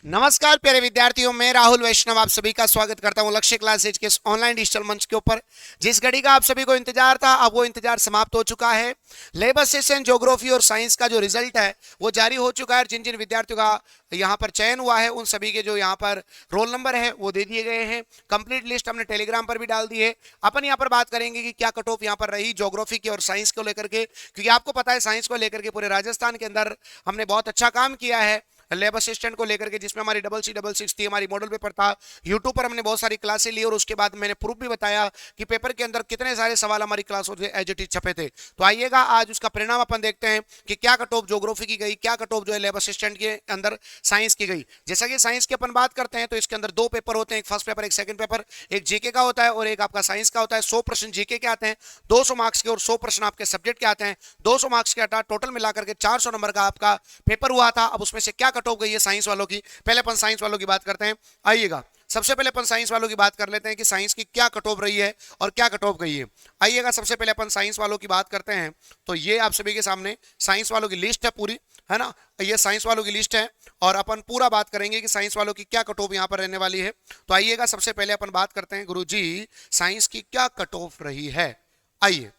नमस्कार प्यारे विद्यार्थियों, मैं राहुल वैष्णव आप सभी का स्वागत करता हूं लक्ष्य क्लासेज के ऑनलाइन डिजिटल मंच के ऊपर। जिस घड़ी का आप सभी को इंतजार था, अब वो इंतजार समाप्त हो चुका है। लेबर सेशन ज्योग्राफी और साइंस का जो रिजल्ट है वो जारी हो चुका है। जिन जिन विद्यार्थियों का यहाँ पर चयन हुआ है उन सभी के जो यहाँ पर रोल नंबर है वो दे दिए गए हैं। कंप्लीट लिस्ट हमने टेलीग्राम पर भी डाल दी है। अपन यहाँ पर बात करेंगे कि क्या कट ऑफ यहाँ पर रही ज्योग्राफी की और साइंस को लेकर के, क्योंकि आपको पता है साइंस को लेकर के पूरे राजस्थान के अंदर हमने बहुत अच्छा काम किया है लेबर असिस्टेंट को लेकर के, जिसमें हमारी 6666 थी, हमारी मॉडल पेपर था। यूट्यूब पर हमने बहुत सारी क्लासें ली और उसके बाद मैंने प्रूफ भी बताया कि पेपर के अंदर कितने सारे सवाल हमारी क्लासों से एज इट इज छपे थे। तो आइएगा आज उसका परिणाम अपन देखते हैं कि क्या कट ऑफ ज्योग्राफी की गई, क्या कट ऑफ जो है लेबर असिस्टेंट के अंदर साइंस की गई। जैसा कि साइंस की अपन बात करते हैं तो इसके अंदर दो पेपर होते हैं, एक फर्स्ट पेपर एक सेकंड पेपर, एक जीके का होता है और एक आपका साइंस का होता है। 100 प्रश्न जीके के आते हैं 200 मार्क्स के और 100 प्रश्न आपके सब्जेक्ट के आते हैं 200 मार्क्स के। हटा टोटल मिलाकर के 400 नंबर का आपका पेपर हुआ था। अब उसमें से क्या कट ऑफ गई है साइंस वालों की, पहले अपन साइंस वालों की बात करते हैं। आइएगा सबसे पहले अपन साइंस वालों की बात कर लेते हैं कि साइंस की क्या कट ऑफ रही है और क्या कट ऑफ गई है। आइएगा सबसे पहले अपन साइंस वालों की बात करते हैं। तो ये आप सभी के सामने साइंस वालों की लिस्ट है पूरी, है ना। ये साइंस वालों की लिस्ट है और अपन पूरा बात करेंगे कि साइंस वालों की क्या कट ऑफ यहाँ पर रहने वाली है। तो आइएगा सबसे पहले अपन बात करते हैं गुरुजी साइंस की क्या कट ऑफ रही है। आइए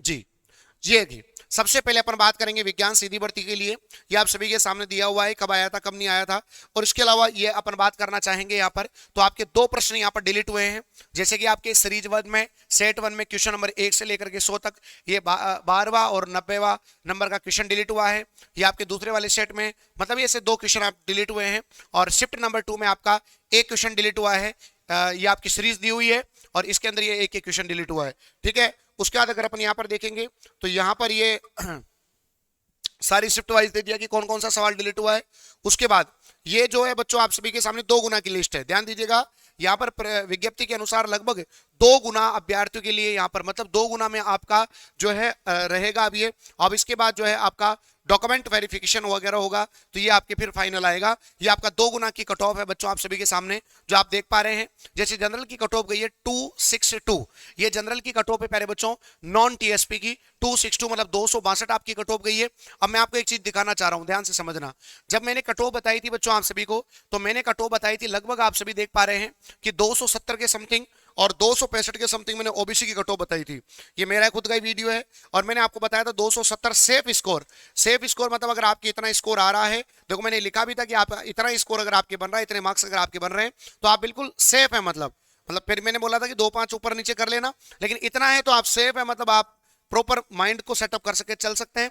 जी जी सबसे पहले अपन बात करेंगे विज्ञान सीधी भर्ती के लिए। ये आप सभी के सामने दिया हुआ है, कब आया था कब नहीं आया था। और इसके अलावा ये अपन बात करना चाहेंगे यहाँ पर, तो आपके दो प्रश्न यहाँ पर डिलीट हुए हैं। जैसे कि आपके सीरीज वन में सेट वन में क्वेश्चन नंबर 1 से लेकर के 100 तक ये 12वां और 90वां नंबर का क्वेश्चन डिलीट हुआ है। ये आपके दूसरे वाले सेट में मतलब ये से दो क्वेश्चन आप डिलीट हुए हैं। और शिफ्ट नंबर 2 में आपका एक क्वेश्चन डिलीट हुआ है। ये आपकी सीरीज दी हुई है और इसके अंदर ये एक क्वेश्चन डिलीट हुआ है, ठीक है। उसके बाद अगर अपन यहाँ पर देखेंगे तो यहाँ पर ये सारी शिफ्ट वाइज दे दिया कि कौन कौन सा सवाल डिलीट हुआ है। उसके बाद ये जो है बच्चों आप सभी के सामने 2 गुना की लिस्ट है, ध्यान दीजिएगा। यहाँ पर विज्ञप्ति के अनुसार लगभग 2 गुना अभ्यर्थियों के लिए यहाँ पर मतलब 2 गुना में आपका जो है रहेगा अब ये। अब इसके बाद जो है आपका डॉक्यूमेंट वेरिफिकेशन वगैरह होगा तो ये आपके फिर फाइनल आएगा। ये आपका 2 गुना की कट ऑफ है बच्चों आप सभी के सामने जो आप देख पा रहे हैं। जैसे जनरल की कट ऑफ गई है 262, ये जनरल की कट ऑफ है प्यारे बच्चों। नॉन टीएसपी की 262 मतलब 262 आपकी कट ऑफ गई है। अब मैं आपको एक चीज दिखाना चाह रहा हूं, ध्यान से समझना। जब मैंने कट ऑफ बताई थी बच्चों आप सभी को, तो मैंने कट ऑफ बताई थी लगभग आप सभी देख पा रहे हैं कि 270 के समथिंग और 265 के समथिंग मैंने ओबीसी की कट ऑफ बताई थी। ये मेरा खुद का ही वीडियो है और मैंने आपको बताया था 270 सेफ स्कोर। सेफ स्कोर मतलब अगर आपके इतना स्कोर आ रहा है, देखो मैंने लिखा भी था कि आप इतना स्कोर अगर आपके बन रहा है, इतने मार्क्स अगर आपके बन रहे हैं तो आप बिल्कुल सेफ है। मतलब फिर मैंने बोला था कि 2-5 ऊपर नीचे कर लेना, लेकिन इतना है तो आप सेफ है, मतलब आप प्रॉपर माइंड को सेटअप कर सके चल सकते हैं।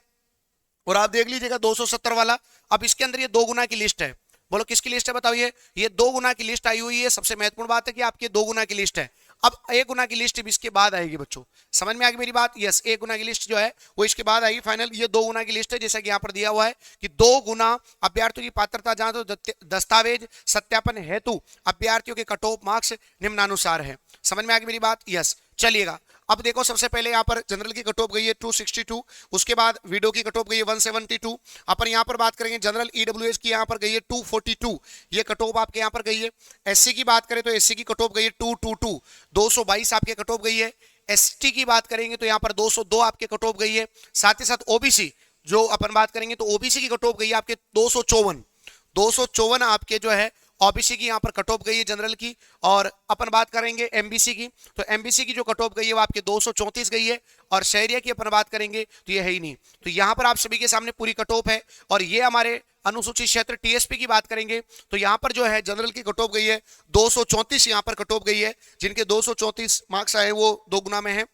और आप देख लीजिएगा 270 वाला। अब इसके अंदर ये 2 गुना की लिस्ट है, बोलो किसकी लिस्ट है बताओ। ये 2 गुना की लिस्ट आई हुई है। सबसे महत्वपूर्ण बात है कि आपकी 2 गुना की लिस्ट है। अब 1 गुना की लिस्ट इसके बाद आएगी बच्चों, समझ में आ गई मेरी बात। यस 1 गुना की लिस्ट जो है वो इसके बाद आएगी फाइनल। ये 2 गुना की लिस्ट है जैसा कि यहाँ पर दिया हुआ है कि 2 गुना अभ्यर्थियों की पात्रता जांच तो दस्तावेज सत्यापन हेतु अभ्यर्थियों के कट ऑफ मार्क्स निम्नानुसार है। समझ में आ गई मेरी बात। यस चलिएगा अब देखो सबसे पहले यहाँ पर जनरल की कट ऑफ गई है 262, उसके बाद वीडियो की कट ऑफ गई है 172। अपन यहाँ पर बात करेंगे जनरल ईडब्ल्यूएस की यहाँ पर गई है 242, ये कट ऑफ आपके यहाँ पर गई है। एससी की बात करें तो एससी की कट ऑफ गई है 222, 222 आपके कट ऑफ गई है। एसटी की बात करेंगे तो यहाँ पर 202 आपके कट ऑफ गई है। साथ ही साथ ओबीसी जो अपन बात करेंगे तो ओबीसी की कट ऑफ गई है आपके 254 आपके जो है ओबीसी की यहाँ पर कट ऑफ गई है जनरल की। और अपन बात करेंगे एमबीसी की, तो एमबीसी की जो कट ऑफ गई है वो आपके 234 गई है। और शहरिया की अपन बात करेंगे तो ये है ही नहीं। तो यहाँ पर आप सभी के सामने पूरी कट ऑफ है। और ये हमारे अनुसूचित क्षेत्र टीएसपी की बात करेंगे तो यहाँ पर जो है जनरल की कट ऑफ गई है 234, यहाँ पर कट ऑफ गई है। जिनके 234 मार्क्स आए वो 2 गुना में है।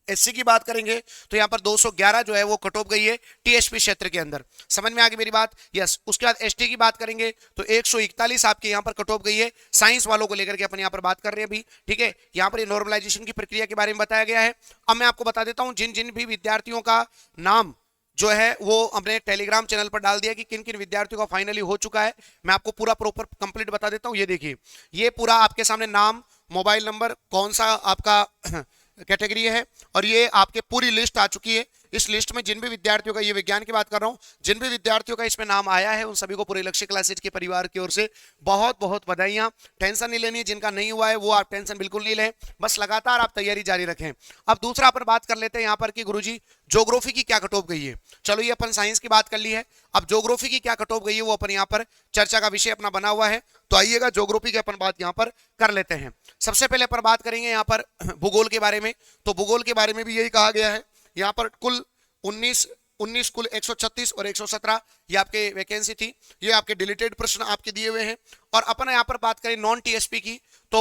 एससी की बात करेंगे तो यहाँ पर 211 जो है वो कट ऑफ गई है टीएसपी क्षेत्र के अंदर। समझ में आ गई मेरी बात। यस उसके बाद एसटी की बात करेंगे तो 141 आपके यहाँ पर कट ऑफ गई है साइंस वालों को लेकर के अपन यहाँ पर बात कर रहे हैं अभी, ठीक है। यहाँ पर नॉर्मलाइजेशन की प्रक्रिया के बारे में बताया गया है। अब मैं आपको बता देता हूँ जिन जिन भी विद्यार्थियों का नाम जो है वो हमने टेलीग्राम चैनल पर डाल दिया कि किन किन विद्यार्थियों का फाइनली हो चुका है। मैं आपको पूरा प्रॉपर कंप्लीट बता देता हूँ। ये देखिए ये पूरा आपके सामने नाम, मोबाइल नंबर, कौन सा आपका कैटेगरी है और ये आपके पूरी लिस्ट आ चुकी है। इस लिस्ट में जिन भी विद्यार्थियों का, ये विज्ञान की बात कर रहा हूं, जिन भी विद्यार्थियों का इसमें नाम आया है उन सभी को पूरे लक्ष्य क्लासेज के परिवार की ओर से बहुत बहुत बधाइयां। टेंशन नहीं लेनी है, जिनका नहीं हुआ है वो आप टेंशन बिल्कुल नहीं लें, बस लगातार आप तैयारी जारी रखें। अब दूसरा अपन बात कर लेते हैं यहाँ पर कि गुरुजी ज्योग्राफी की क्या कट ऑफ गई है। चलो ये अपन साइंस की बात कर ली है, अब ज्योग्राफी की क्या कट ऑफ गई है वो अपन यहाँ पर चर्चा का विषय अपना बना हुआ है। तो आइएगा ज्योग्राफी की अपन बात यहाँ पर कर लेते हैं। सबसे पहले अपन बात करेंगे यहाँ पर भूगोल के बारे में। तो भूगोल के बारे में भी यही कहा गया है, यहाँ पर कुल 19 कुल 136 और 117 ये आपके वैकेंसी थी, ये आपके डिलीटेड प्रश्न आपके दिए हुए हैं। और अपन यहाँ पर बात करें नॉन टीएसपी की, तो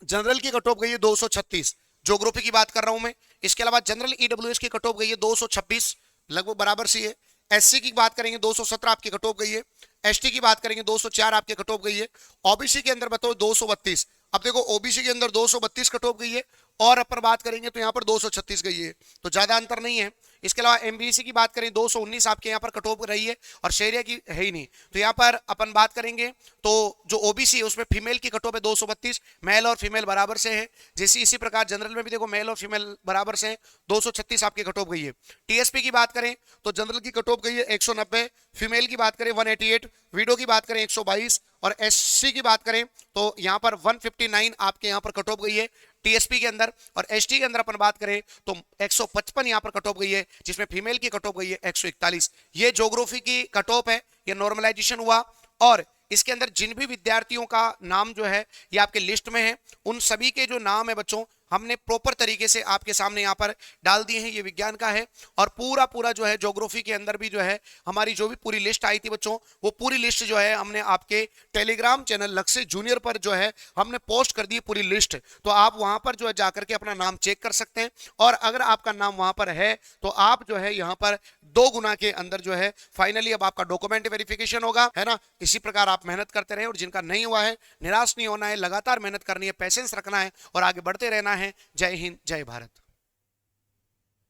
जनरल की कट ऑफ गई है 236, ज्योग्राफी की बात कर रहा हूं मैं। इसके अलावा जनरल ईडब्ल्यूएस की कट ऑफ गई है 226, लगभग बराबर सी है। एससी की बात करेंगे 217 आपकी कट ऑफ गई है। एसटी की बात करेंगे 204 आपकी कट ऑफ गई है। ओबीसी के अंदर बताओ 232। अब देखो ओबीसी के अंदर 232 कट ऑफ गई है और अपन बात करेंगे तो यहाँ पर 236 गई है, तो ज्यादा अंतर नहीं है। इसके अलावा एमबीसी की बात करें 219 आपके यहाँ पर कट ऑफ रही है और शहरिया की है ही नहीं। तो यहाँ पर अपन बात करेंगे तो जो ओबीसी है उसमें फीमेल की कट ऑफ है 232, मेल और फीमेल बराबर से है। जैसे इसी प्रकार जनरल में भी देखो मेल और फीमेल बराबर से है, 236 आपकी कट ऑफ गई है। टीएसपी की बात करें तो जनरल की कट ऑफ गई है 190, फीमेल की बात करें 188, विडो की बात करें 122 और एससी की बात करें तो यहाँ पर 159 आपके यहाँ पर कट ऑफ गई है टीएसपी के अंदर। और एसटी के अंदर अपन बात करें तो 155 यहाँ पर कट ऑफ गई है, जिसमें फीमेल की कट ऑफ गई है 141। ये ज्योग्राफी की कट ऑफ है, ये नॉर्मलाइजेशन हुआ। और इसके अंदर जिन भी विद्यार्थियों का नाम जो है ये आपके लिस्ट में है, उन सभी के जो नाम है बच्चों हमने प्रॉपर तरीके से आपके सामने यहाँ पर डाल दिए हैं। ये विज्ञान का है और पूरा जो है ज्योग्राफी के अंदर भी जो है हमारी जो भी पूरी लिस्ट आई थी बच्चों, वो पूरी लिस्ट जो है हमने आपके टेलीग्राम चैनल लक्ष्य जूनियर पर जो है हमने पोस्ट कर दी पूरी लिस्ट। तो आप वहां पर जो है जाकर के अपना नाम चेक कर सकते हैं और अगर आपका नाम वहां पर है तो आप जो है यहाँ पर 2 गुना के अंदर जो है फाइनली अब आपका डॉक्यूमेंट वेरिफिकेशन होगा, है ना। इसी प्रकार आप मेहनत करते रहे और जिनका नहीं हुआ है निराश नहीं होना है, लगातार मेहनत करनी है, पेशेंस रखना है और आगे बढ़ते रहना है। जय हिंद, जय भारत।